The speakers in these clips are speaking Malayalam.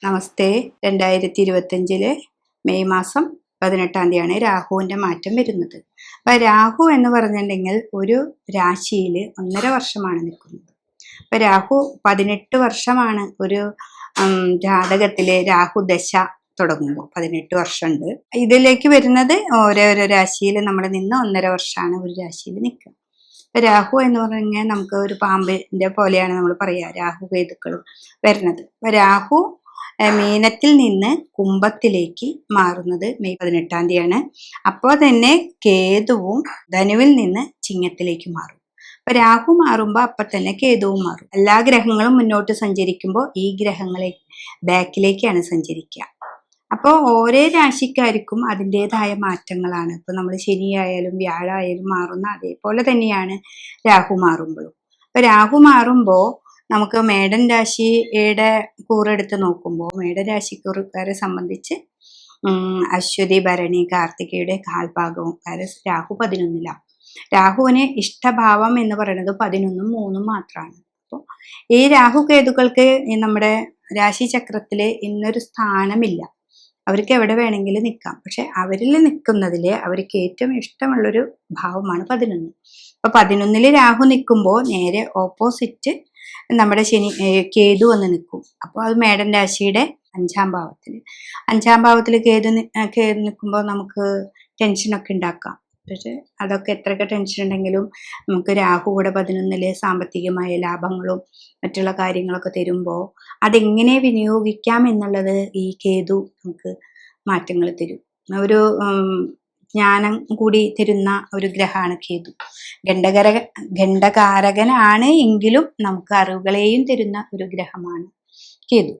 നമസ്തേ. 2025 മെയ് മാസം 18 രാഹുവിൻ്റെ മാറ്റം വരുന്നത്. അപ്പം രാഹു എന്ന് പറഞ്ഞിട്ടുണ്ടെങ്കിൽ ഒരു രാശിയിൽ 1.5 വർഷമാണ് നിൽക്കുന്നത്. അപ്പം രാഹു 18 വർഷമാണ് ഒരു ജാതകത്തിലെ രാഹു ദശ തുടങ്ങുമ്പോൾ 18 വർഷമുണ്ട്. ഇതിലേക്ക് വരുന്നത് ഓരോരോ രാശിയിൽ നമ്മൾ നിന്ന് 1.5 വർഷമാണ് ഒരു രാശിയിൽ നിൽക്കുക. രാഹു എന്ന് പറഞ്ഞാൽ നമുക്ക് ഒരു പാമ്പിൻ്റെ പോലെയാണ് നമ്മൾ പറയുക, രാഹു കേതുക്കളും വരുന്നത്. അപ്പം രാഹു മീനത്തിൽ നിന്ന് കുംഭത്തിലേക്ക് മാറുന്നത് മെയ് 18 അപ്പോൾ തന്നെ കേതുവും ധനുവിൽ നിന്ന് ചിങ്ങത്തിലേക്ക് മാറും. അപ്പൊ രാഹു മാറുമ്പോൾ അപ്പൊ തന്നെ കേതുവും മാറും. എല്ലാ ഗ്രഹങ്ങളും മുന്നോട്ട് സഞ്ചരിക്കുമ്പോൾ ഈ ഗ്രഹങ്ങളെ ബാക്കിലേക്കാണ് സഞ്ചരിക്കുക. അപ്പോൾ ഓരോ രാശിക്കാർക്കും അതിൻ്റെതായ മാറ്റങ്ങളാണ്. ഇപ്പൊ നമ്മൾ ശനിയായാലും വ്യാഴായാലും മാറുന്ന അതേപോലെ തന്നെയാണ് രാഹു മാറുമ്പോഴും. അപ്പൊ രാഹു മാറുമ്പോൾ നമുക്ക് മേടൻ രാശിയുടെ കൂറെടുത്ത് നോക്കുമ്പോൾ മേടൻ രാശിക്കാരെ സംബന്ധിച്ച് അശ്വതി, ഭരണി, കാർത്തികയുടെ കാൽഭാഗവും രാഹു 11 രാഹുവിന് ഇഷ്ടഭാവം എന്ന് പറയുന്നത് 11 3 മാത്രമാണ്. അപ്പോൾ ഈ രാഹു കേതുക്കൾക്ക് നമ്മുടെ രാശിചക്രത്തിൽ ഇന്നൊരു സ്ഥാനമില്ല. അവർക്ക് എവിടെ വേണമെങ്കിലും നിൽക്കാം. പക്ഷെ അവരിൽ നിൽക്കുന്നതിൽ അവർക്ക് ഏറ്റവും ഇഷ്ടമുള്ളൊരു ഭാവമാണ് 11. അപ്പൊ 11 രാഹു നിൽക്കുമ്പോൾ നേരെ ഓപ്പോസിറ്റ് നമ്മുടെ കേതു വന്ന് നിൽക്കും. അപ്പോൾ അത് മേടൻ രാശിയുടെ 5-ാം ഭാവത്തിൽ കേതു നിൽക്കുമ്പോൾ നമുക്ക് ടെൻഷനൊക്കെ ഉണ്ടാക്കാം. പക്ഷെ അതൊക്കെ എത്രയൊക്കെ ടെൻഷൻ ഉണ്ടെങ്കിലും നമുക്ക് രാഹു കൂടെ 11 സാമ്പത്തികമായ ലാഭങ്ങളും മറ്റുള്ള കാര്യങ്ങളൊക്കെ തരുമ്പോൾ അതെങ്ങനെ വിനിയോഗിക്കാം എന്നുള്ളത് ഈ കേതു നമുക്ക് മാറ്റങ്ങൾ തരും. ഒരു ജ്ഞാനം കൂടി തരുന്ന ഒരു ഗ്രഹമാണ് കേതു. ഖണ്ഡകാരകനാണ് എങ്കിലും നമുക്ക് അറിവുകളെയും തരുന്ന ഒരു ഗ്രഹമാണ് കേതു.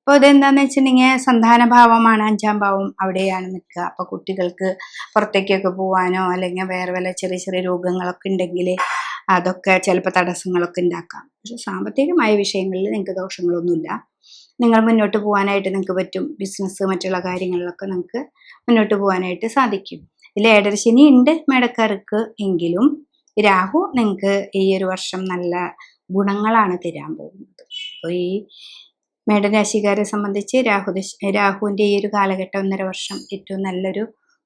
അപ്പോൾ ഇതെന്താന്ന് വെച്ചിട്ടുണ്ടെങ്കിൽ സന്താനഭാവമാണ് 5-ാം ഭാവം, അവിടെയാണ് നിൽക്കുക. അപ്പോൾ കുട്ടികൾക്ക് പുറത്തേക്കൊക്കെ പോകാനോ അല്ലെങ്കിൽ വേറെ വല്ല ചെറിയ ചെറിയ രോഗങ്ങളൊക്കെ ഉണ്ടെങ്കിൽ അതൊക്കെ ചിലപ്പോൾ തടസ്സങ്ങളൊക്കെ ഉണ്ടാക്കാം. പക്ഷെ സാമ്പത്തികമായ വിഷയങ്ങളിൽ നിങ്ങൾക്ക് ദോഷങ്ങളൊന്നുമില്ല. നിങ്ങൾ മുന്നോട്ട് പോകാനായിട്ട് നിങ്ങൾക്ക് പറ്റും. ബിസിനസ് മറ്റുള്ള കാര്യങ്ങളിലൊക്കെ നിങ്ങൾക്ക് മുന്നോട്ട് പോകാനായിട്ട് സാധിക്കും. ഇതിൽ ഏഴരശനി ഉണ്ട് മേടക്കാർക്ക്, എങ്കിലും രാഹു നിങ്ങൾക്ക് ഈ ഒരു വർഷം നല്ല ഗുണങ്ങളാണ് തരാൻ പോകുന്നത്. അപ്പോൾ ഈ മേടരാശിക്കാരെ സംബന്ധിച്ച് രാഹുവിൻ്റെ ഈ ഒരു കാലഘട്ടം 1.5 വർഷം ഏറ്റവും നല്ലൊരു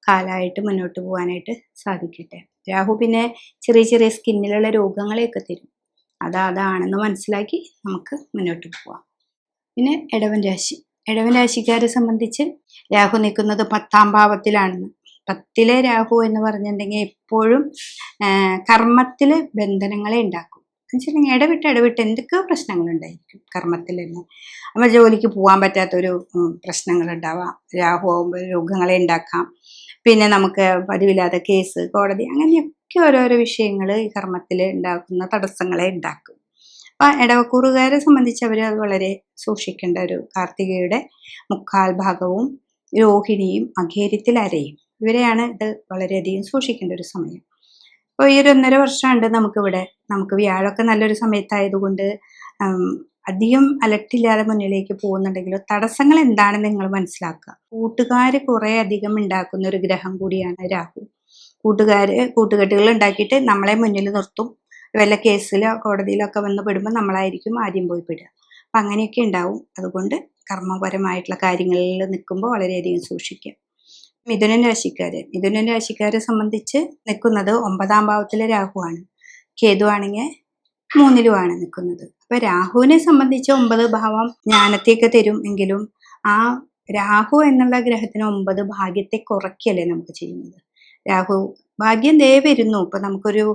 കാലമായിട്ട് മുന്നോട്ട് പോകാനായിട്ട് സാധിക്കട്ടെ. രാഹു പിന്നെ ചെറിയ ചെറിയ സ്കിന്നിലുള്ള രോഗങ്ങളെയൊക്കെ തരും. അതാണെന്ന് മനസ്സിലാക്കി നമുക്ക് മുന്നോട്ട് പോവാം. പിന്നെ ഇടവൻ രാശിക്കാരെ സംബന്ധിച്ച് രാഹു നിൽക്കുന്നത് 10-ാം ഭാവത്തിലാണ്. 10-ലെ രാഹു എന്ന് പറഞ്ഞിട്ടുണ്ടെങ്കിൽ എപ്പോഴും കർമ്മത്തിൽ ബന്ധനങ്ങളെ ഉണ്ടാക്കും. എന്നുവെച്ചിട്ടുണ്ടെങ്കിൽ ഇടവിട്ട് എന്തൊക്കെയോ പ്രശ്നങ്ങളുണ്ടായിരിക്കും കർമ്മത്തിൽ തന്നെ. അപ്പോൾ ജോലിക്ക് പോകാൻ പറ്റാത്തൊരു പ്രശ്നങ്ങളുണ്ടാവാം. രാഹു ആകുമ്പോൾ രോഗങ്ങളെ ഉണ്ടാക്കാം. പിന്നെ നമുക്ക് പതിവില്ലാതെ കേസ്, കോടതി, അങ്ങനെയൊക്കെ ഓരോരോ വിഷയങ്ങൾ ഈ കർമ്മത്തിൽ ഉണ്ടാക്കുന്ന തടസ്സങ്ങളെ ഉണ്ടാക്കും. അപ്പം ഇടവക്കൂറുകാരെ സംബന്ധിച്ച് അവർ അത് വളരെ സൂക്ഷിക്കേണ്ട ഒരു കാർത്തികയുടെ 1/4 ഭാഗവും രോഹിണിയും അഘേര്യത്തിൽ അരയും, ഇവരെയാണ് ഇത് വളരെയധികം സൂക്ഷിക്കേണ്ട ഒരു സമയം. അപ്പോൾ ഈ ഒരു 1.5 വർഷമുണ്ട് നമുക്ക് വ്യാഴമൊക്കെ നല്ലൊരു സമയത്തായതുകൊണ്ട് അധികം അലട്ടില്ലാതെ മുന്നിലേക്ക് പോകുന്നുണ്ടെങ്കിലും തടസ്സങ്ങൾ എന്താണെന്ന് നിങ്ങൾ മനസ്സിലാക്കുക. കൂട്ടുകാർ കുറേ അധികം ഉണ്ടാക്കുന്ന ഒരു ഗ്രഹം കൂടിയാണ് രാഹു. കൂട്ടുകെട്ടുകൾ ഉണ്ടാക്കിയിട്ട് നമ്മളെ മുന്നിൽ നിർത്തും. വല്ല കേസിലോ കോടതിയിലോ ഒക്കെ വന്ന് പെടുമ്പോൾ നമ്മളായിരിക്കും ആദ്യം പോയി പെടുക. അപ്പം അങ്ങനെയൊക്കെ ഉണ്ടാവും. അതുകൊണ്ട് കർമ്മപരമായിട്ടുള്ള കാര്യങ്ങളിൽ നിൽക്കുമ്പോൾ വളരെയധികം സൂക്ഷിക്കുക. മിഥുനൻ രാശിക്കാരെ സംബന്ധിച്ച് നിൽക്കുന്നത് 9-ാം ഭാവത്തിലെ രാഹുവാണ്. കേതു ആണെങ്കിൽ 3-ലുമാണ് നിൽക്കുന്നത്. അപ്പൊ രാഹുവിനെ സംബന്ധിച്ച് 9 ഭാവം ജ്ഞാനത്തേക്ക് തരും. എങ്കിലും ആ രാഹു എന്നുള്ള ഗ്രഹത്തിന് 9 ഭാഗ്യത്തെ കുറയ്ക്കല്ലേ നമുക്ക് ചെയ്യുന്നത്. രാഹു ഭാഗ്യം വരുന്നു. ഇപ്പൊ നമുക്കൊരു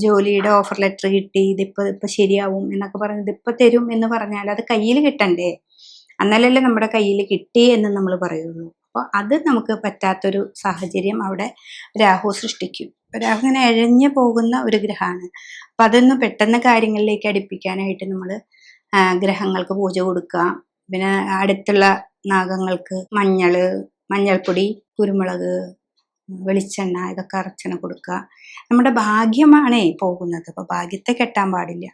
ജോലിയുടെ ഓഫർ ലെറ്റർ കിട്ടി, ഇതിപ്പോ ശരിയാവും എന്നൊക്കെ പറഞ്ഞ് ഇതിപ്പോ തരും എന്ന് പറഞ്ഞാൽ അത് കയ്യിൽ കിട്ടണ്ടേ? എന്നാലല്ലേ നമ്മുടെ കയ്യിൽ കിട്ടി എന്ന് നമ്മൾ പറയുള്ളൂ. അപ്പോൾ അത് നമുക്ക് പറ്റാത്തൊരു സാഹചര്യം അവിടെ രാഹു സൃഷ്ടിക്കും. രാഹു ഇങ്ങനെ എഴഞ്ഞു പോകുന്ന ഒരു ഗ്രഹമാണ്. അപ്പം അതൊന്ന് പെട്ടെന്ന് കാര്യങ്ങളിലേക്ക് അടുപ്പിക്കാനായിട്ട് നമ്മൾ ഗ്രഹങ്ങൾക്ക് പൂജ കൊടുക്കുക. പിന്നെ അടുത്തുള്ള നാഗങ്ങൾക്ക് മഞ്ഞൾപ്പൊടി, കുരുമുളക്, വെളിച്ചെണ്ണ ഇതൊക്കെ അർച്ചന കൊടുക്കുക. നമ്മുടെ ഭാഗ്യമാണേ പോകുന്നത്. അപ്പോൾ ഭാഗ്യത്തെ കെട്ടാൻ പാടില്ല.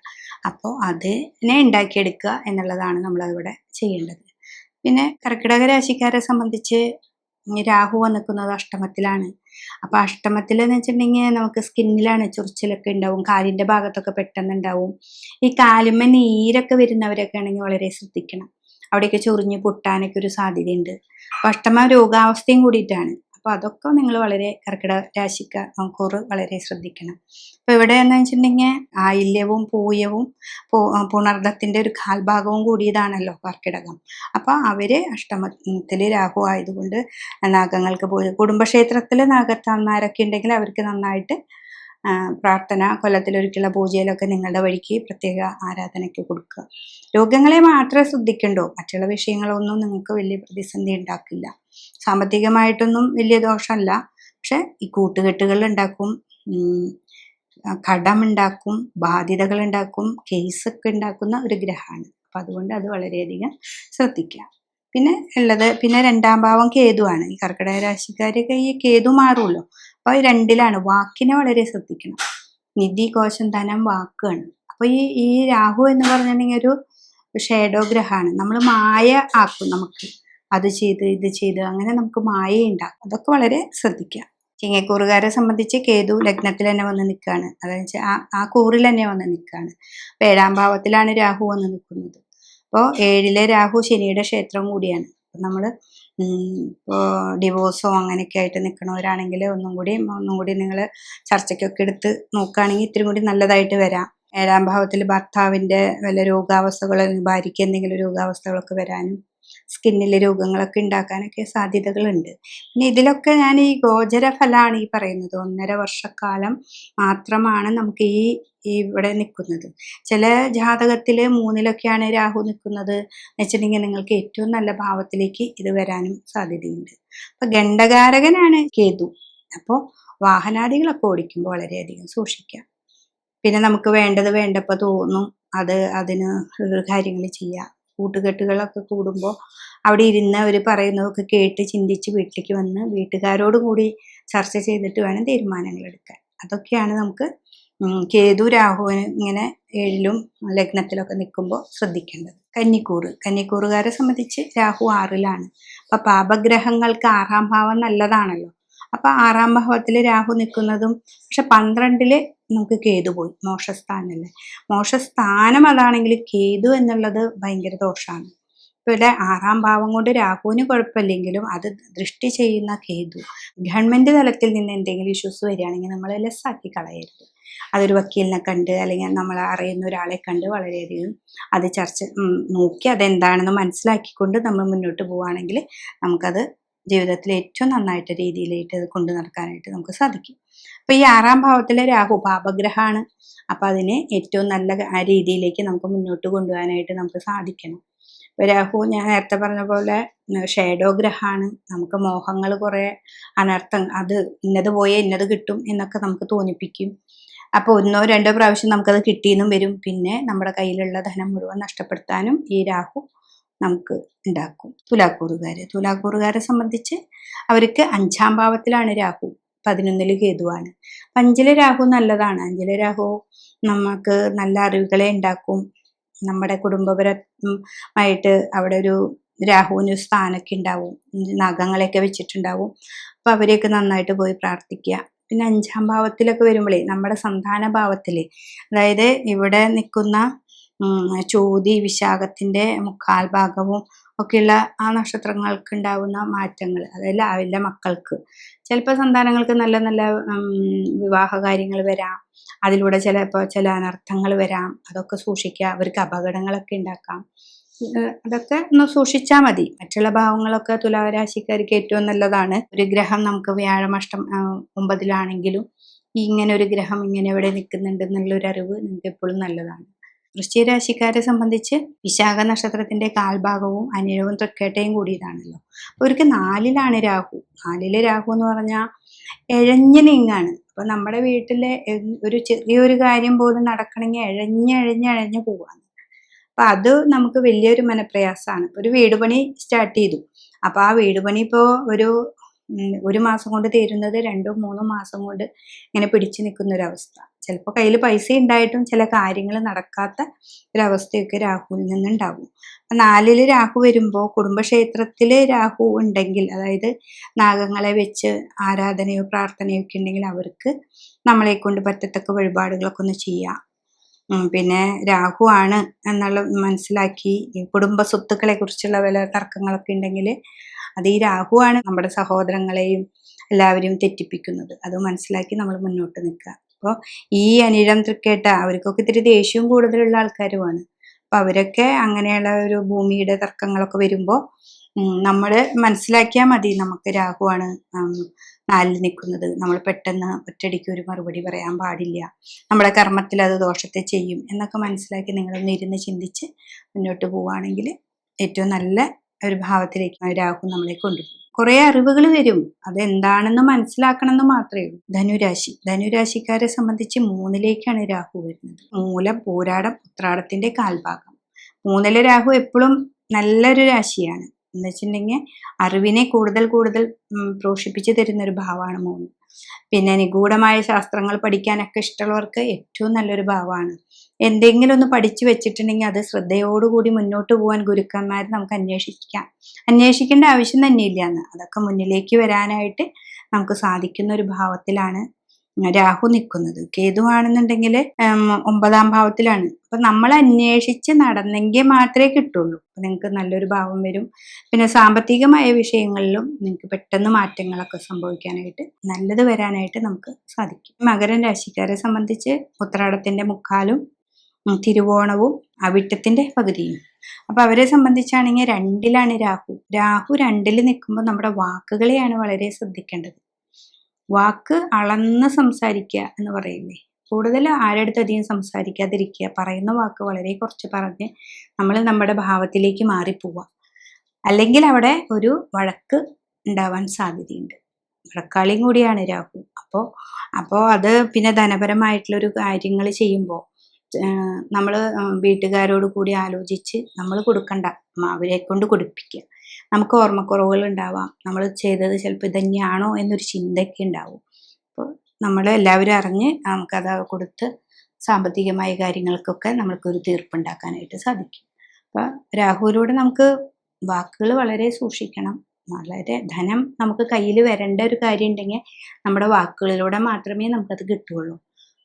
അപ്പോൾ അതിനെ ഉണ്ടാക്കിയെടുക്കുക എന്നുള്ളതാണ് നമ്മളവിടെ ചെയ്യേണ്ടത്. പിന്നെ കർക്കിടക രാശിക്കാരെ സംബന്ധിച്ച് രാഹു നിൽക്കുന്നത് അഷ്ടമത്തിലാണ്. അപ്പോൾ അഷ്ടമത്തിൽ എന്ന് വെച്ചിട്ടുണ്ടെങ്കിൽ നമുക്ക് സ്കിന്നിലാണ് ചൊറിച്ചിലൊക്കെ ഉണ്ടാവും. കാലിൻ്റെ ഭാഗത്തൊക്കെ പെട്ടെന്ന് ഉണ്ടാവും. ഈ കാലുമ്മ നീരൊക്കെ വരുന്നവരൊക്കെ ആണെങ്കിൽ വളരെ ശ്രദ്ധിക്കണം. അവിടെയൊക്കെ ചൊറിഞ്ഞ് പൊട്ടാനൊക്കെ ഒരു സാധ്യതയുണ്ട്. അപ്പോൾ അഷ്ടമ രോഗാവസ്ഥയും കൂടിയിട്ടാണ്. അപ്പോൾ അതൊക്കെ നിങ്ങൾ വളരെ കർക്കിടക രാശിക്കാർ വളരെ ശ്രദ്ധിക്കണം. അപ്പോൾ ഇവിടെ എന്ന് വെച്ചിട്ടുണ്ടെങ്കിൽ ആയില്യവും പൂയവും പുണർദത്തിൻ്റെ ഒരു കാൽഭാഗവും കൂടിയതാണല്ലോ കർക്കിടകം. അപ്പോൾ അവര് അഷ്ടമത്തിൽ രാഹു ആയതുകൊണ്ട് നാഗങ്ങൾക്ക് പോയി കുടുംബക്ഷേത്രത്തിൽ നാഗത്താന്മാരൊക്കെ ഉണ്ടെങ്കിൽ അവർക്ക് നന്നായിട്ട് പ്രാർത്ഥന കൊല്ലത്തിലൊരിക്കലുള്ള പൂജയിലൊക്കെ നിങ്ങളുടെ വഴിക്ക് പ്രത്യേക ആരാധനയ്ക്ക് കൊടുക്കുക. രോഗങ്ങളെ മാത്രമേ ശ്രദ്ധിക്കണ്ടോ, മറ്റുള്ള വിഷയങ്ങളൊന്നും നിങ്ങൾക്ക് വലിയ പ്രതിസന്ധി ഉണ്ടാക്കില്ല. സാമ്പത്തികമായിട്ടൊന്നും വലിയ ദോഷമല്ല, പക്ഷെ ഈ കൂട്ടുകെട്ടുകൾ ഉണ്ടാക്കും, കടമുണ്ടാക്കും, ബാധ്യതകൾ ഉണ്ടാക്കും, കേസൊക്കെ ഉണ്ടാക്കുന്ന ഒരു ഗ്രഹമാണ്. അപ്പം അതുകൊണ്ട് അത് വളരെയധികം ശ്രദ്ധിക്കുക. പിന്നെ 2ാം ഭാവം കേതുവാണ്. ഈ കർക്കിടക രാശിക്കാരൊക്കെ ഈ കേതു മാറുമല്ലോ. അപ്പോൾ 2ലാണ്. വാക്കിനെ വളരെ ശ്രദ്ധിക്കണം. നിധി, കോശം, ധനം, വാക്കാണ്. അപ്പോൾ ഈ രാഹു എന്ന് പറഞ്ഞിട്ടുണ്ടെങ്കിൽ ഒരു ഷേഡോ ഗ്രഹമാണ്. നമ്മൾ മായ ആക്കും, നമുക്ക് അത് ചെയ്ത് ഇത് ചെയ്ത് അങ്ങനെ നമുക്ക് മായ ഉണ്ടാക്കും. അതൊക്കെ വളരെ ശ്രദ്ധിക്കുക. ചിങ്ങക്കൂറുകാരെ സംബന്ധിച്ച് കേതു ലഗ്നത്തിൽ തന്നെ വന്ന് നിൽക്കുകയാണ്. അതായത് വെച്ചാൽ ആ കൂറിൽ തന്നെ വന്ന് നിൽക്കുകയാണ്. അപ്പോൾ 7ാം ഭാവത്തിലാണ് രാഹു വന്ന് നിൽക്കുന്നത്. അപ്പോൾ 7ലെ രാഹു ശനിയുടെ ക്ഷേത്രം കൂടിയാണ്. അപ്പം നമ്മൾ ഇപ്പോൾ ഡിവോഴ്സോ അങ്ങനെയൊക്കെ ആയിട്ട് നിൽക്കണവരാണെങ്കിൽ ഒന്നും കൂടി നിങ്ങൾ ചർച്ചയ്ക്കൊക്കെ എടുത്ത് നോക്കുകയാണെങ്കിൽ ഇത്തിരി കൂടി നല്ലതായിട്ട് വരാം. 7ാം ഭാവത്തിൽ ഭർത്താവിൻ്റെ വല്ല രോഗാവസ്ഥകൾ, ഭാര്യയ്ക്ക് എന്തെങ്കിലും രോഗാവസ്ഥകളൊക്കെ വരാനും സ്കിന്നിൽ രോഗങ്ങളൊക്കെ ഉണ്ടാക്കാനൊക്കെ സാധ്യതകളുണ്ട്. പിന്നെ ഇതിലൊക്കെ ഞാൻ ഈ ഗോചര ഫലമാണ് ഈ പറയുന്നത്. 1.5 വർഷക്കാലം മാത്രമാണ് നമുക്ക് ഇവിടെ നിൽക്കുന്നത്. ചില ജാതകത്തിൽ 3ലൊക്കെയാണ് രാഹു നിൽക്കുന്നത് എന്ന് വെച്ചിട്ടുണ്ടെങ്കിൽ നിങ്ങൾക്ക് ഏറ്റവും നല്ല ഭാവത്തിലേക്ക് ഇത് വരാനും സാധ്യതയുണ്ട്. അപ്പം ഗണ്ഡകാരകനാണ് കേതു. അപ്പോൾ വാഹനാദികളൊക്കെ ഓടിക്കുമ്പോൾ വളരെയധികം സൂക്ഷിക്കാം. പിന്നെ നമുക്ക് വേണ്ടപ്പോൾ തോന്നും അതിന് കാര്യങ്ങൾ ചെയ്യാം. കൂട്ടുകെട്ടുകളൊക്കെ കൂടുമ്പോൾ അവിടെ ഇരുന്ന് അവർ പറയുന്നതൊക്കെ കേട്ട് ചിന്തിച്ച് വീട്ടിലേക്ക് വന്ന് വീട്ടുകാരോട് കൂടി ചർച്ച ചെയ്തിട്ട് വേണം തീരുമാനങ്ങൾ എടുക്കാൻ. അതൊക്കെയാണ് നമുക്ക് കേതു രാഹുവിന് ഇങ്ങനെ 7ലും ലഗ്നത്തിലൊക്കെ നിൽക്കുമ്പോൾ ശ്രദ്ധിക്കേണ്ടത്. കന്നിക്കൂറുകാരെ സംബന്ധിച്ച് രാഹു 6ലാണ്. അപ്പം പാപഗ്രഹങ്ങൾക്ക് 6ാം ഭാവം നല്ലതാണല്ലോ. അപ്പം 6ാം ഭാവത്തിൽ രാഹു നിൽക്കുന്നതും, പക്ഷെ 12ല് നമുക്ക് കേതു പോയി, മോശസ്ഥാനല്ലേ. മോശസ്ഥാനം അതാണെങ്കിൽ കേതു എന്നുള്ളത് ഭയങ്കര ദോഷമാണ്. ഇപ്പോൾ ഇവിടെ 6ാം ഭാവം കൊണ്ട് രാഹുവിന് കുഴപ്പമില്ലെങ്കിലും അത് ദൃഷ്ടി ചെയ്യുന്ന കേതു. ഗവൺമെൻറ് തലത്തിൽ നിന്ന് എന്തെങ്കിലും ഇഷ്യൂസ് വരികയാണെങ്കിൽ നമ്മൾ ലെസ്സാക്കി കളയരുത്. അതൊരു വക്കീലിനെ കണ്ട് അല്ലെങ്കിൽ നമ്മൾ അറിയുന്ന ഒരാളെ കണ്ട് വളരെയധികം അത് നോക്കി അതെന്താണെന്ന് മനസ്സിലാക്കിക്കൊണ്ട് നമ്മൾ മുന്നോട്ട് പോവുകയാണെങ്കിൽ നമുക്കത് ജീവിതത്തിൽ ഏറ്റവും നന്നായിട്ട് രീതിയിലായിട്ട് അത് കൊണ്ടു നടക്കാനായിട്ട് നമുക്ക് സാധിക്കും. അപ്പോൾ ഈ 6ാം ഭാവത്തിലെ രാഹു പാപഗ്രഹമാണ്. അപ്പോൾ അതിനെ ഏറ്റവും നല്ല രീതിയിലേക്ക് നമുക്ക് മുന്നോട്ട് കൊണ്ടുപോകാനായിട്ട് നമുക്ക് സാധിക്കണം. ഇപ്പോൾ രാഹു ഞാൻ നേരത്തെ പറഞ്ഞ പോലെ ഷേഡോ ഗ്രഹമാണ്. നമുക്ക് മോഹങ്ങൾ കുറേ അനർത്ഥം, അത് ഇന്നത് പോയാൽ ഇന്നത് കിട്ടും എന്നൊക്കെ നമുക്ക് തോന്നിപ്പിക്കും. അപ്പോൾ 1 2 പ്രാവശ്യം നമുക്കത് കിട്ടിയെന്നും വരും. പിന്നെ നമ്മുടെ കയ്യിലുള്ള ധനം മുഴുവൻ നഷ്ടപ്പെടുത്താനും ഈ രാഹു നമുക്ക് ഉണ്ടാക്കും. തുലാക്കൂറുകാരെ സംബന്ധിച്ച് അവർക്ക് 5ാം ഭാവത്തിലാണ് രാഹു, 11ല് കേതുവാണ്. 5ലെ രാഹു നല്ലതാണ്. 5ലെ രാഹു നമുക്ക് നല്ല അറിവുകളെ ഉണ്ടാക്കും. നമ്മുടെ കുടുംബപരമായിട്ട് അവിടെ ഒരു രാഹുവിന് ഒരു സ്ഥാനമൊക്കെ ഉണ്ടാവും, നഖങ്ങളെയൊക്കെ വെച്ചിട്ടുണ്ടാവും. അപ്പോൾ അവരെയൊക്കെ നന്നായിട്ട് പോയി പ്രാർത്ഥിക്കുക. പിന്നെ 5ാം ഭാവത്തിലൊക്കെ വരുമ്പോഴേ നമ്മുടെ സന്താന ഭാവത്തിൽ, അതായത് ഇവിടെ നിൽക്കുന്ന ചോതി വിശാഖത്തിൻ്റെ 1/4 ഭാഗവും ഒക്കെയുള്ള ആ നക്ഷത്രങ്ങൾക്ക് ഉണ്ടാവുന്ന മാറ്റങ്ങൾ, അതായത് അവരുടെ മക്കൾക്ക് ചിലപ്പോൾ സന്താനങ്ങൾക്ക് നല്ല നല്ല വിവാഹ കാര്യങ്ങൾ വരാം. അതിലൂടെ ചിലപ്പോൾ ചില അനർത്ഥങ്ങൾ വരാം. അതൊക്കെ സൂക്ഷിക്കുക. അവർക്ക് അപകടങ്ങളൊക്കെ ഉണ്ടാക്കാം. അതൊക്കെ ഒന്ന് സൂക്ഷിച്ചാൽ മതി. മറ്റുള്ള ഭാവങ്ങളൊക്കെ തുലാരാശിക്കാർക്ക് ഏറ്റവും നല്ലതാണ്. ഒരു ഗ്രഹം നമുക്ക് വ്യാഴം 9ലാണെങ്കിലും ഇങ്ങനെ ഒരു ഗ്രഹം ഇങ്ങനെ ഇവിടെ നിൽക്കുന്നുണ്ട് എന്നുള്ളൊരു അറിവ് നിങ്ങൾക്ക് എപ്പോഴും നല്ലതാണ്. വൃശ്ചിക രാശിക്കാരെ സംബന്ധിച്ച് വിശാഖ നക്ഷത്രത്തിന്റെ 1/4 ഭാഗവും അനിഴവും തൃക്കേട്ടയും കൂടിയതാണല്ലോ. അപ്പോൾ അവർക്ക് 4ലാണ് രാഹു. 4ലെ രാഹു എന്ന് പറഞ്ഞാൽ എഴഞ്ഞ് നീങ്ങാണ്. അപ്പോൾ നമ്മുടെ വീട്ടിലെ ഒരു ചെറിയൊരു കാര്യം പോലും നടക്കണമെങ്കിൽ എഴഞ്ഞ് പോവാണ്. അപ്പം അത് നമുക്ക് വലിയൊരു മനപ്രയാസമാണ്. ഒരു വീട് പണി സ്റ്റാർട്ട് ചെയ്തു. അപ്പോൾ ആ വീട് പണി ഇപ്പോൾ ഒരു മാസം കൊണ്ട് തീരുന്നത് 2-3 മാസം കൊണ്ട് ഇങ്ങനെ പിടിച്ചു നിൽക്കുന്ന ഒരവസ്ഥ. ചിലപ്പോൾ കയ്യിൽ പൈസ ഉണ്ടായിട്ടും ചില കാര്യങ്ങൾ നടക്കാത്ത ഒരവസ്ഥയൊക്കെ രാഹുവിൽ നിന്നുണ്ടാകും. 4ല് രാഹു വരുമ്പോൾ കുടുംബക്ഷേത്രത്തിൽ രാഹു ഉണ്ടെങ്കിൽ, അതായത് നാഗങ്ങളെ വെച്ച് ആരാധനയോ പ്രാർത്ഥനയോ ഒക്കെ ഉണ്ടെങ്കിൽ അവർക്ക് നമ്മളെ കൊണ്ട് പറ്റത്തക്ക വഴിപാടുകളൊക്കെ ഒന്ന് ചെയ്യാം. പിന്നെ രാഹു ആണ് എന്നുള്ള മനസ്സിലാക്കി ഈ കുടുംബ സ്വത്തുക്കളെ കുറിച്ചുള്ള വല്ല തർക്കങ്ങളൊക്കെ ഉണ്ടെങ്കിൽ അത് ഈ രാഹു ആണ് നമ്മുടെ സഹോദരങ്ങളെയും എല്ലാവരെയും തെറ്റിപ്പിക്കുന്നത്. അത് മനസ്സിലാക്കി നമ്മൾ മുന്നോട്ട് നിൽക്കുക. അപ്പോൾ ഈ അനിഴം തൃക്കേട്ട അവർക്കൊക്കെ ഇത്തിരി ദേഷ്യവും കൂടുതലുള്ള ആൾക്കാരുമാണ്. അപ്പൊ അവരൊക്കെ അങ്ങനെയുള്ള ഒരു ഭൂമിയുടെ തർക്കങ്ങളൊക്കെ വരുമ്പോൾ നമ്മൾ മനസ്സിലാക്കിയാൽ മതി നമുക്ക് രാഹുവാണ് നാലിൽ നിൽക്കുന്നത്. നമ്മൾ പെട്ടെന്ന് ഒറ്റയടിക്ക് ഒരു മറുപടി പറയാൻ പാടില്ല, നമ്മുടെ കർമ്മത്തിൽ അത് ദോഷത്തെ ചെയ്യും എന്നൊക്കെ മനസ്സിലാക്കി നിങ്ങളൊന്ന് ഇരുന്ന് ചിന്തിച്ച് മുന്നോട്ട് പോവുകയാണെങ്കിൽ ഏറ്റവും നല്ല ഒരു ഭാവത്തിലേക്ക് രാഹു നമ്മളെ കൊണ്ടുപോകും. കുറെ അറിവുകൾ വരും, അതെന്താണെന്ന് മനസ്സിലാക്കണം എന്ന് മാത്രമേ ഉള്ളൂ. ധനുരാശിക്കാരെ സംബന്ധിച്ച് 3ലേക്കാണ് രാഹു വരുന്നത്. മൂലം, പൂരാടം, ഉത്രാടത്തിന്റെ കാൽഭാഗം. 3ലെ രാഹു എപ്പോഴും നല്ലൊരു രാശിയാണ്. എന്ന് വെച്ചിട്ടുണ്ടെങ്കിൽ അറിവിനെ കൂടുതൽ പോഷിപ്പിച്ച് തരുന്ന ഒരു ഭാവമാണ് 3. പിന്നെ നിഗൂഢമായ ശാസ്ത്രങ്ങൾ പഠിക്കാനൊക്കെ ഇഷ്ടമുള്ളവർക്ക് ഏറ്റവും നല്ലൊരു ഭാവമാണ്. എന്തെങ്കിലും ഒന്ന് പഠിച്ചു വെച്ചിട്ടുണ്ടെങ്കിൽ അത് ശ്രദ്ധയോടുകൂടി മുന്നോട്ട് പോകാൻ ഗുരുക്കന്മാർ നമുക്ക് അന്വേഷിക്കേണ്ട ആവശ്യം തന്നെ ഇല്ലാന്ന്. അതൊക്കെ മുന്നിലേക്ക് വരാനായിട്ട് നമുക്ക് സാധിക്കുന്ന ഒരു ഭാവത്തിലാണ് രാഹു നിൽക്കുന്നത്. കേതു ആണെന്നുണ്ടെങ്കിൽ 9ാം ഭാവത്തിലാണ്. അപ്പൊ നമ്മൾ അന്വേഷിച്ച് നടന്നെങ്കിൽ മാത്രമേ കിട്ടുള്ളൂ. അപ്പൊ നിങ്ങൾക്ക് നല്ലൊരു ഭാവം വരും. പിന്നെ സാമ്പത്തികമായ വിഷയങ്ങളിലും നിങ്ങൾക്ക് പെട്ടെന്ന് മാറ്റങ്ങളൊക്കെ സംഭവിക്കാനായിട്ട്, നല്ലത് വരാനായിട്ട് നമുക്ക് സാധിക്കും. മകരം രാശിക്കാരെ സംബന്ധിച്ച് ഉത്രാടത്തിന്റെ മുക്കാലും തിരുവോണവും അവിട്ടത്തിന്റെ പകുതിയും. അപ്പൊ അവരെ സംബന്ധിച്ചാണെങ്കിൽ 2ലാണ് രാഹു. 2ൽ നിൽക്കുമ്പോൾ നമ്മുടെ വാക്കുകളെയാണ് വളരെ ശ്രദ്ധിക്കേണ്ടത്. വാക്ക് അളന്ന് സംസാരിക്കുക എന്ന് പറയില്ലേ, കൂടുതൽ ആരടുത്ത് അധികം സംസാരിക്കാതിരിക്കുക, പറയുന്ന വാക്ക് വളരെ കുറച്ച് പറഞ്ഞ് നമ്മൾ നമ്മുടെ ഭാവത്തിലേക്ക് മാറിപ്പോവുക. അല്ലെങ്കിൽ അവിടെ ഒരു വഴക്ക് ഉണ്ടാവാൻ സാധ്യതയുണ്ട്. വഴക്കാളിയും കൂടിയാണ് രാഹു. അപ്പോൾ അത് പിന്നെ ധനപരമായിട്ടുള്ളൊരു കാര്യങ്ങൾ ചെയ്യുമ്പോൾ നമ്മൾ വീട്ടുകാരോട് കൂടി ആലോചിച്ച് നമ്മൾ കൊടുക്കണ്ട, അവരെ കൊണ്ട് കൊടുപ്പിക്കുക. നമുക്ക് ഓർമ്മക്കുറവുകൾ ഉണ്ടാവാം, നമ്മൾ ചെയ്തത് ചിലപ്പോൾ ഇതന്നെയാണോ എന്നൊരു ചിന്തയൊക്കെ ഉണ്ടാവും. അപ്പോൾ നമ്മൾ എല്ലാവരും അറിഞ്ഞ് നമുക്കത് കൊടുത്ത് സാമ്പത്തികമായ കാര്യങ്ങൾക്കൊക്കെ നമുക്കൊരു തീർപ്പുണ്ടാക്കാനായിട്ട് സാധിക്കും. അപ്പോൾ രാഹുവിലൂടെ നമുക്ക് വാക്കുകൾ വളരെ സൂക്ഷിക്കണം. വളരെ ധനം നമുക്ക് കയ്യിൽ വരേണ്ട ഒരു കാര്യം ഉണ്ടെങ്കിൽ നമ്മുടെ വാക്കുകളിലൂടെ മാത്രമേ നമുക്കത് കിട്ടുകയുള്ളൂ.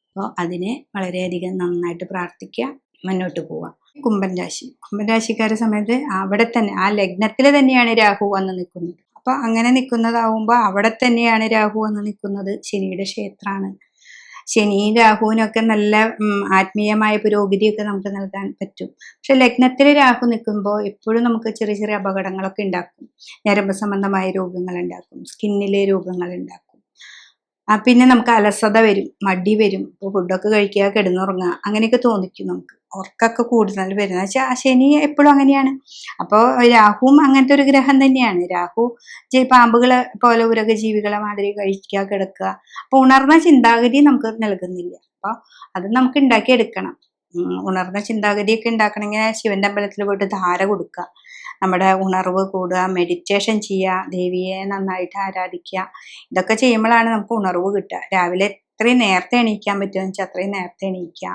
അപ്പോൾ അതിനെ വളരെയധികം നന്നായിട്ട് പ്രാർത്ഥിക്കുക, മുന്നോട്ട് പോവാം. കുംഭൻ രാശിക്കാരെ സമയത്ത് അവിടെ തന്നെ ആ ലഗ്നത്തിൽ തന്നെയാണ് രാഹു വന്ന് നിൽക്കുന്നത്. അപ്പൊ അങ്ങനെ നിൽക്കുന്നതാവുമ്പോൾ അവിടെ തന്നെയാണ് രാഹു വന്ന് നിൽക്കുന്നത്. ശനിയുടെ ക്ഷേത്രമാണ്. ശനിയും രാഹുവിനൊക്കെ നല്ല ആത്മീയമായ പുരോഗതിയൊക്കെ നമുക്ക് നൽകാൻ പറ്റും. പക്ഷെ ലഗ്നത്തിൽ രാഹു നിൽക്കുമ്പോൾ എപ്പോഴും നമുക്ക് ചെറിയ ചെറിയ അപകടങ്ങളൊക്കെ ഉണ്ടാക്കും. ഞരമ്പ് സംബന്ധമായ രോഗങ്ങൾ ഉണ്ടാക്കും, സ്കിന്നിലെ രോഗങ്ങൾ ഉണ്ടാക്കും. പിന്നെ നമുക്ക് അലസത വരും, മടി വരും. ഇപ്പോൾ ഫുഡൊക്കെ കഴിക്കുക, കിടന്നുറങ്ങുക, അങ്ങനെയൊക്കെ തോന്നിക്കും നമുക്ക്. ഉറക്കൊക്കെ കൂടുതൽ വരുന്നത് വെച്ചാൽ ശനി എപ്പോഴും അങ്ങനെയാണ്. അപ്പോൾ രാഹുവും അങ്ങനത്തെ ഒരു ഗ്രഹം തന്നെയാണ്. രാഹു പാമ്പുകളെ പോലെ ഉരകജീവികളെ മാതിരി കഴിക്കുക, കിടക്കുക. അപ്പോൾ ഉണർന്ന ചിന്താഗതി നമുക്ക് നൽകുന്നില്ല. അപ്പോൾ അത് നമുക്ക് ഉണ്ടാക്കിയെടുക്കണം. ഉണർന്ന ചിന്താഗതിയൊക്കെ ഉണ്ടാക്കണമെങ്കിൽ ശിവന്റെ അമ്പലത്തിൽ പോയിട്ട് ധാര കൊടുക്കുക, നമ്മുടെ ഉണർവ് കൂടുക, മെഡിറ്റേഷൻ ചെയ്യുക, ദേവിയെ നന്നായിട്ട് ആരാധിക്കുക. ഇതൊക്കെ ചെയ്യുമ്പോഴാണ് നമുക്ക് ഉണർവ് കിട്ടുക. രാവിലെ എത്രയും നേരത്തെ എണീക്കാൻ പറ്റുമെന്ന് വെച്ചാൽ അത്രയും നേരത്തെ എണീക്കുക.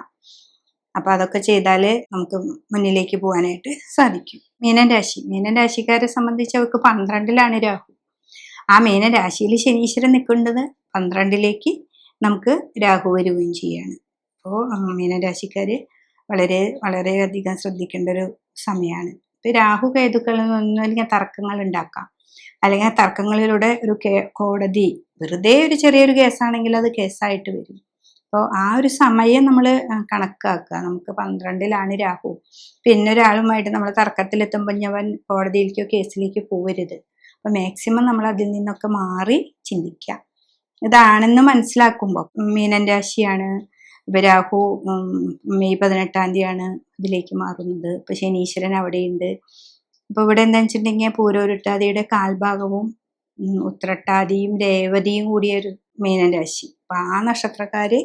അപ്പൊ അതൊക്കെ ചെയ്താൽ നമുക്ക് മുന്നിലേക്ക് പോകാനായിട്ട് സാധിക്കും. മീനൻ രാശിക്കാരെ സംബന്ധിച്ച് അവർക്ക് 12ലാണ് രാഹു. ആ മീനൻ രാശിയിൽ ശനീശ്വരൻ നിൽക്കേണ്ടത് 12ലേക്ക് നമുക്ക് രാഹു വരികയും ചെയ്യാണ്. അപ്പോൾ മീനൻ രാശിക്കാര് വളരെയധികം ശ്രദ്ധിക്കേണ്ട ഒരു സമയമാണ്. ഇപ്പൊ രാഹു കേതുക്കളിൽ നിന്നും അല്ലെങ്കിൽ തർക്കങ്ങൾ ഉണ്ടാക്കാം, അല്ലെങ്കിൽ ആ തർക്കങ്ങളിലൂടെ ഒരു കോടതി, വെറുതെ ഒരു ചെറിയൊരു കേസാണെങ്കിൽ അത് കേസായിട്ട് വരും. അപ്പോൾ ആ ഒരു സമയം നമ്മൾ കണക്കാക്കുക. നമുക്ക് 12ലാണ് രാഹു. പിന്നെ ഒരാളുമായിട്ട് നമ്മൾ തർക്കത്തിലെത്തുമ്പോൾ ഞാൻ കോടതിയിലേക്കോ കേസിലേക്കോ പോകരുത്. അപ്പൊ മാക്സിമം നമ്മൾ അതിൽ നിന്നൊക്കെ മാറി ചിന്തിക്കുക. ഇതാണെന്ന് മനസ്സിലാക്കുമ്പോൾ മീനൻ രാശിയാണ്. ഇപ്പൊ രാഹു മെയ് 18-ാം തീയതിയാണ് ഇതിലേക്ക് മാറുന്നത്. ഇപ്പൊ ശനീശ്വരൻ അവിടെയുണ്ട്. അപ്പൊ ഇവിടെ എന്താ വെച്ചിട്ടുണ്ടെങ്കിൽ പൂരോരുട്ടാതിയുടെ കാൽഭാഗവും ഉത്രട്ടാതിയും രേവതിയും കൂടിയൊരു മീനൻ രാശി. അപ്പൊ ആ നക്ഷത്രക്കാര്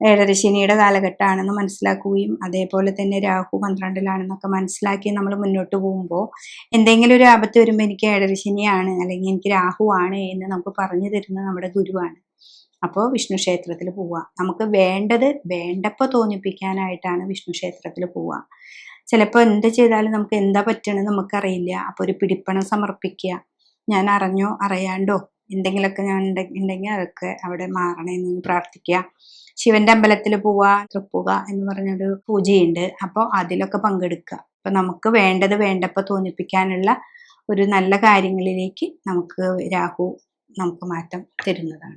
ഏഴരശനിയുടെ കാലഘട്ടമാണെന്ന് മനസ്സിലാക്കുകയും അതേപോലെ തന്നെ രാഹു 12ലാണെന്നൊക്കെ മനസ്സിലാക്കി നമ്മൾ മുന്നോട്ട് പോകുമ്പോൾ എന്തെങ്കിലും ഒരു ആപത്ത് വരുമ്പോൾ എനിക്ക് ഏഴരശനിയാണ് അല്ലെങ്കിൽ എനിക്ക് രാഹു ആണ് എന്ന് നമുക്ക് പറഞ്ഞു തരുന്നത് നമ്മുടെ ഗുരുവാണ്. അപ്പോൾ വിഷ്ണു ക്ഷേത്രത്തിൽ പോവുക. നമുക്ക് വേണ്ടത് വേണ്ടപ്പോൾ തോന്നിപ്പിക്കാനായിട്ടാണ് വിഷ്ണു ക്ഷേത്രത്തിൽ പോവുക. ചിലപ്പോൾ എന്ത് ചെയ്താലും നമുക്ക് എന്താ പറ്റണമെന്ന് നമുക്കറിയില്ല. അപ്പോൾ ഒരു പിടിപ്പണം സമർപ്പിക്കുക. ഞാൻ അറിഞ്ഞോ അറിയാണ്ടോ എന്തെങ്കിലുമൊക്കെ ഞാൻ ഉണ്ടെങ്കിൽ അതൊക്കെ അവിടെ മാറണമെന്ന് പ്രാർത്ഥിക്കുക. ശിവന്റെ അമ്പലത്തിൽ പോവുക, തൃപ്പുക എന്ന് പറഞ്ഞൊരു പൂജയുണ്ട്. അപ്പോൾ അതിലൊക്കെ പങ്കെടുക്കുക. അപ്പൊ നമുക്ക് വേണ്ടത് വേണ്ടപ്പോൾ തോന്നിപ്പിക്കാനുള്ള ഒരു നല്ല കാര്യങ്ങളിലേക്ക് നമുക്ക് രാഹു നമുക്ക് മാറ്റം തരുന്നതാണ്.